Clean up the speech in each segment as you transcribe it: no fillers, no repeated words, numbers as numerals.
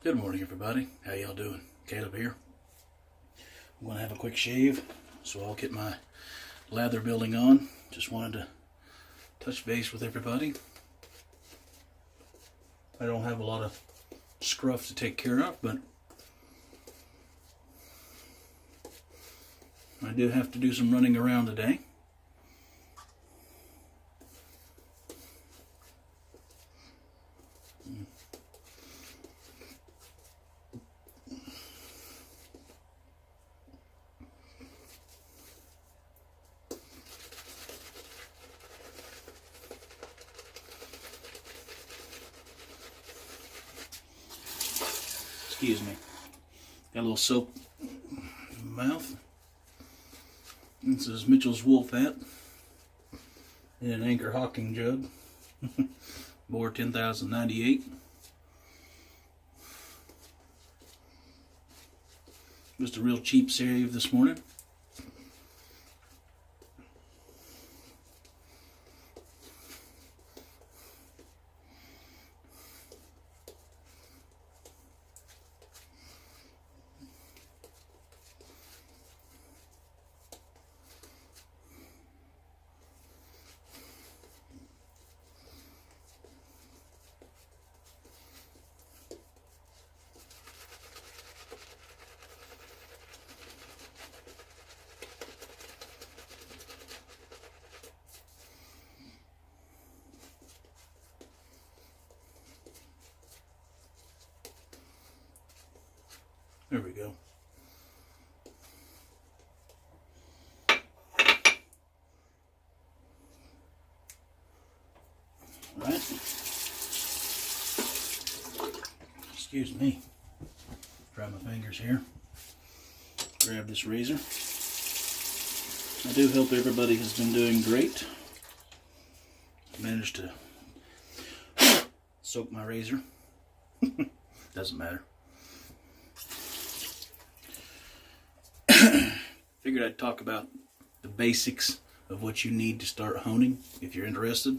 Good morning, everybody. How y'all doing? Caleb here. I'm going to have a quick shave, so I'll get my lather building on. Just wanted to touch base with everybody. I don't have a lot of scruff to take care of, but I do have to do some running around today. Excuse me. Got a little soap in my mouth. This is Mitchell's Wool Fat in an Anchor Hocking jug. Bore 10,098. Just a real cheap shave this morning. There we go. All right. Excuse me. Dry my fingers here. Grab this razor. I do hope everybody has been doing great. I managed to soak my razor. Doesn't matter. Figured I'd talk about the basics of what you need to start honing if you're interested.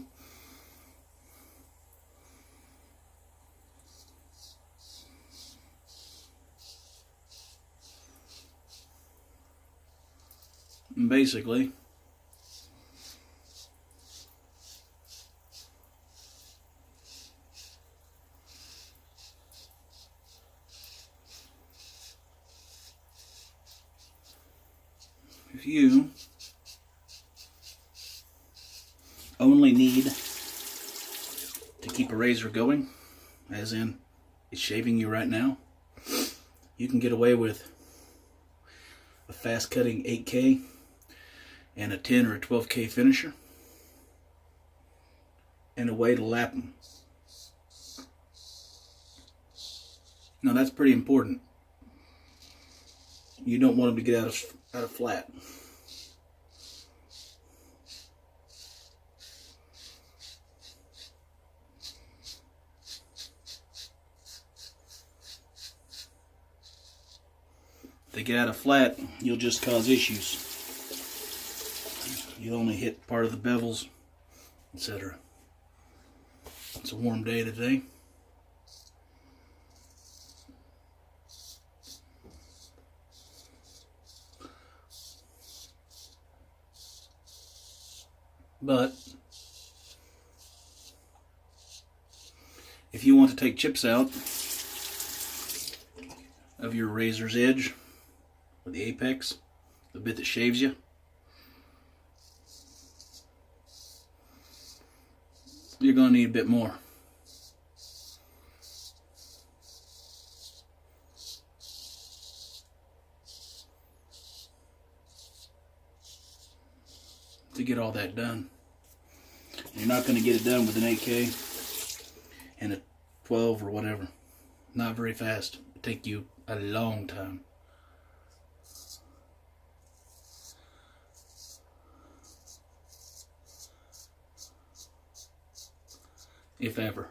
And basically, if you only need to keep a razor going, as in it's shaving you right now, you can get away with a fast cutting 8K and a 10 or a 12K finisher and a way to lap them. Now that's pretty important. You don't want them to get out of flat. If they get out of flat, you'll just cause issues. You'll only hit part of the bevels, etc. It's a warm day today. But if you want to take chips out of your razor's edge, or the apex, the bit that shaves you, you're going to need a bit more. To get all that done. You're not going to get it done with an 8K and a 12 or whatever. Not very fast. It'll take you a long time. If ever.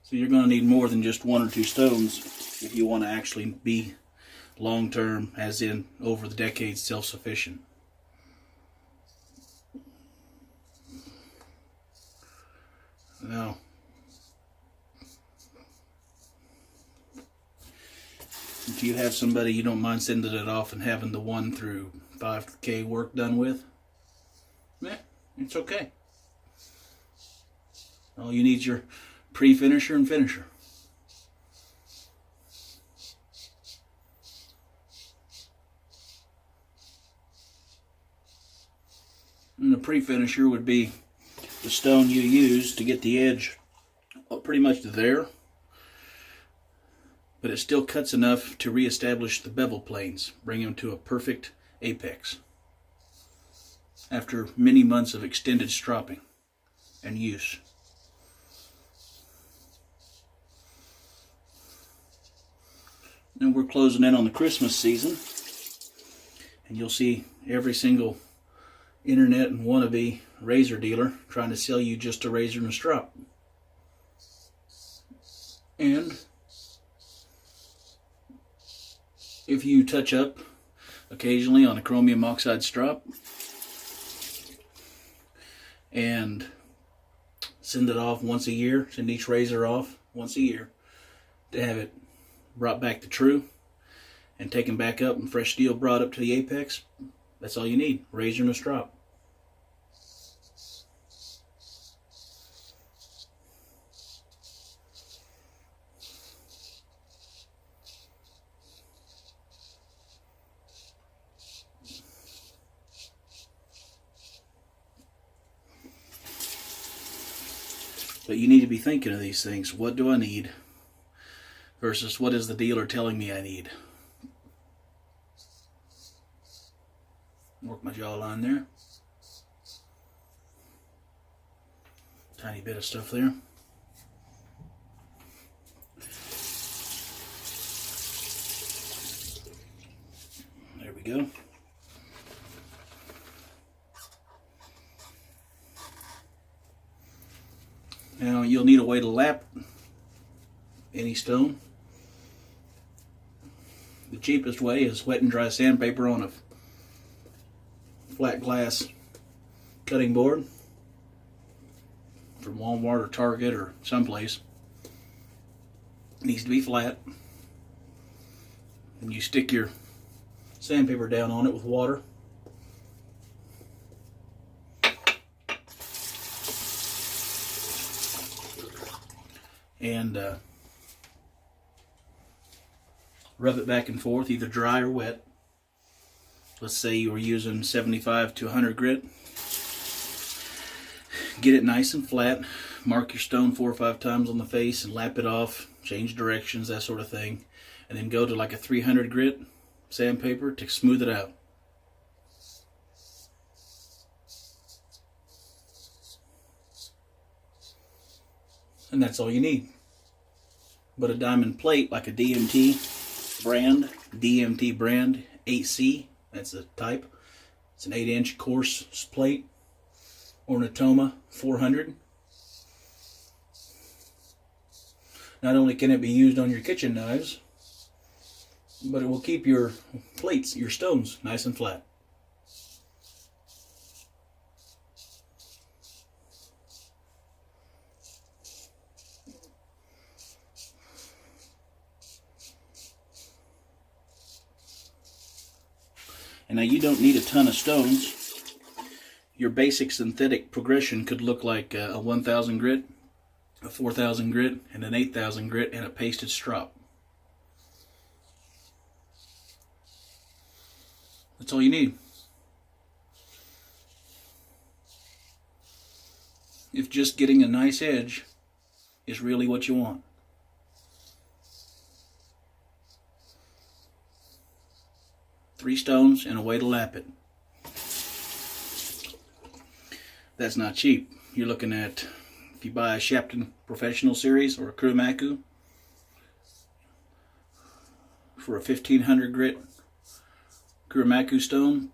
So you're going to need more than just 1 or 2 stones if you want to actually be long-term, as in over the decades, self-sufficient. Now, if you have somebody you don't mind sending it off and having the 1 through 5K work done with, yeah, it's okay. All you need is your pre-finisher and finisher. And the pre-finisher would be the stone you use to get the edge pretty much there, but it still cuts enough to reestablish the bevel planes, bring them to a perfect apex after many months of extended stropping and use. Now we're closing in on the Christmas season, and you'll see every single internet and wannabe razor dealer trying to sell you just a razor and a strop. And if you touch up occasionally on a chromium oxide strop and send it off once a year, send each razor off once a year to have it brought back to true and taken back up and fresh steel brought up to the apex, that's all you need, razor and a strop. But you need to be thinking of these things. What do I need versus what is the dealer telling me I need? Work my jawline there. Tiny bit of stuff there. There we go. Now you'll need a way to lap any stone. The cheapest way is wet and dry sandpaper on a flat glass cutting board from Walmart or Target or someplace. It needs to be flat. And you stick your sandpaper down on it with water. And rub it back and forth, either dry or wet. Let's say you were using 75 to 100 grit. Get it nice and flat. Mark your stone 4 or 5 times on the face and lap it off. Change directions, that sort of thing. And then go to like a 300 grit sandpaper to smooth it out. And that's all you need. But a diamond plate like a DMT brand 8C, that's the type. It's an 8-inch coarse plate, or an Atoma 400. Not only can it be used on your kitchen knives, but it will keep your plates, your stones, nice and flat. And now you don't need a ton of stones. Your basic synthetic progression could look like a 1000 grit, a 4000 grit, and an 8000 grit, and a pasted strop. That's all you need. If just getting a nice edge is really what you want. Three stones and a way to lap it. That's not cheap. You're looking at, if you buy a Shapton Professional Series or a Kuromaku for a 1500 grit Kuromaku stone,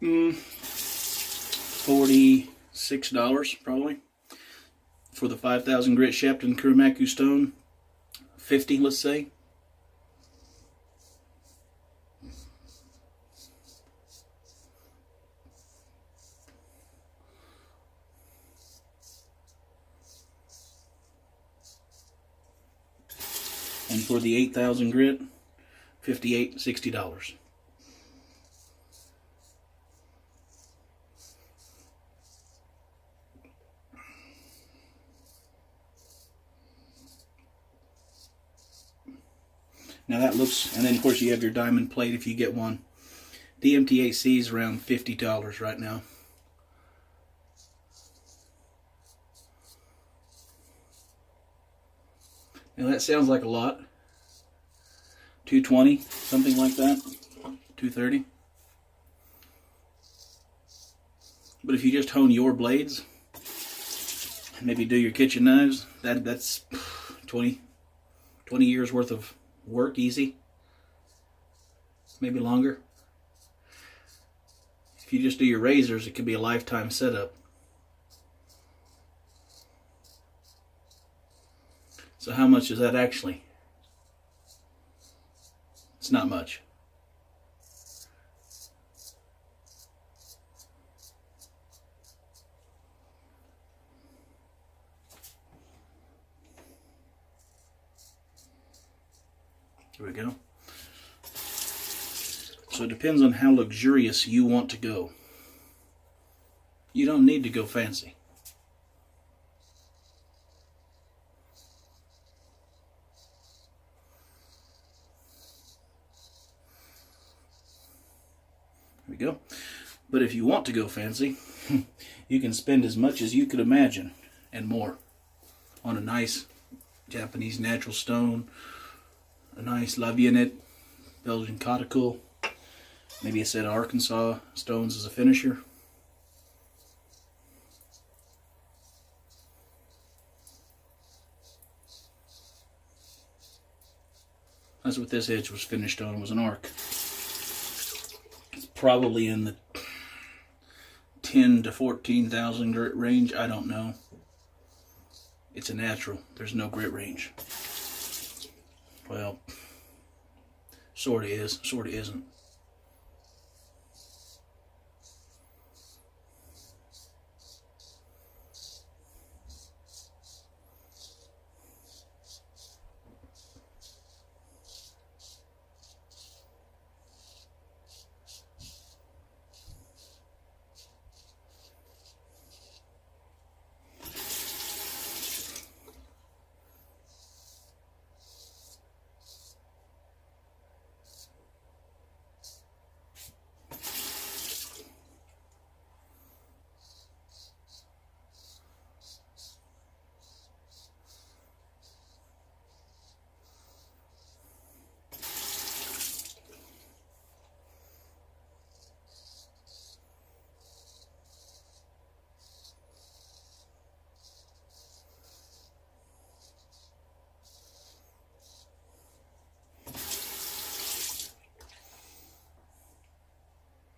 $46 probably. For the 5000 grit Shapton Kuromaku stone, $50, let's say. And for the 8,000 grit, $58, $60. Now that looks, and then of course you have your diamond plate if you get one. DMT8C is around $50 right now. Now that sounds like a lot. $220, something like that. $230. But if you just hone your blades, and maybe do your kitchen knives, that's 20 years worth of work, easy. Maybe longer. If you just do your razors, it could be a lifetime setup. So how much is that actually? It's not much. Here we go. So it depends on how luxurious you want to go. You don't need to go fancy. There we go. But if you want to go fancy, you can spend as much as you could imagine and more on a nice Japanese natural stone, a nice La Viennette Belgian cuticle, maybe a set of Arkansas stones as a finisher. That's what this edge was finished on, was an arc. It's probably in the 10 to 14,000 grit range, I don't know. It's a natural, there's no grit range. Well, sort of is, sort of isn't.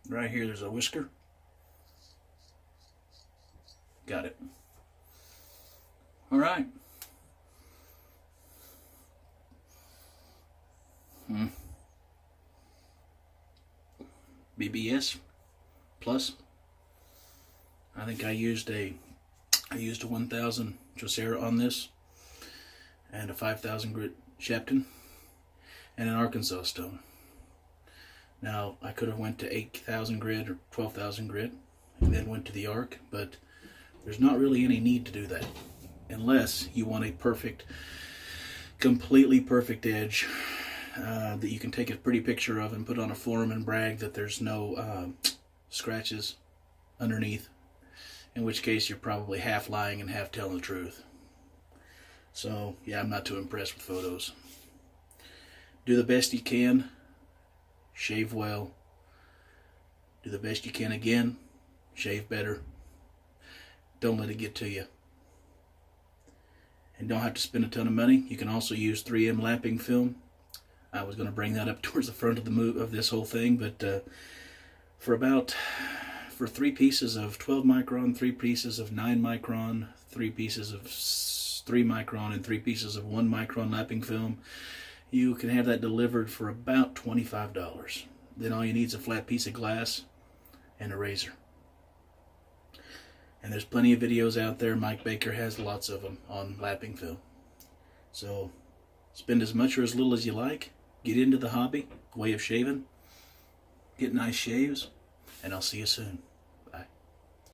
Right here, there's a whisker. Got it. All right. BBS plus. I think I used a 1000 Drosera on this, and a 5000 grit Shepton, and an Arkansas stone. Now, I could have went to 8,000 grit or 12,000 grit and then went to the arc, but there's not really any need to do that unless you want a perfect, completely perfect edge that you can take a pretty picture of and put on a forum and brag that there's no scratches underneath, in which case you're probably half lying and half telling the truth. So, yeah, I'm not too impressed with photos. Do the best you can. Shave well. Do the best you can again. Shave better. Don't let it get to you. And don't have to spend a ton of money. You can also use 3M lapping film. I was going to bring that up towards the front of this whole thing, but for 3 pieces of 12 micron, 3 pieces of 9 micron, 3 pieces of 3 micron, and 3 pieces of 1 micron lapping film, you can have that delivered for about $25. Then all you need is a flat piece of glass and a razor. And there's plenty of videos out there. Mike Baker has lots of them on lapping film. So Spend as much or as little as you like. Get into the hobby, way of shaving. Get nice shaves, and I'll see you soon.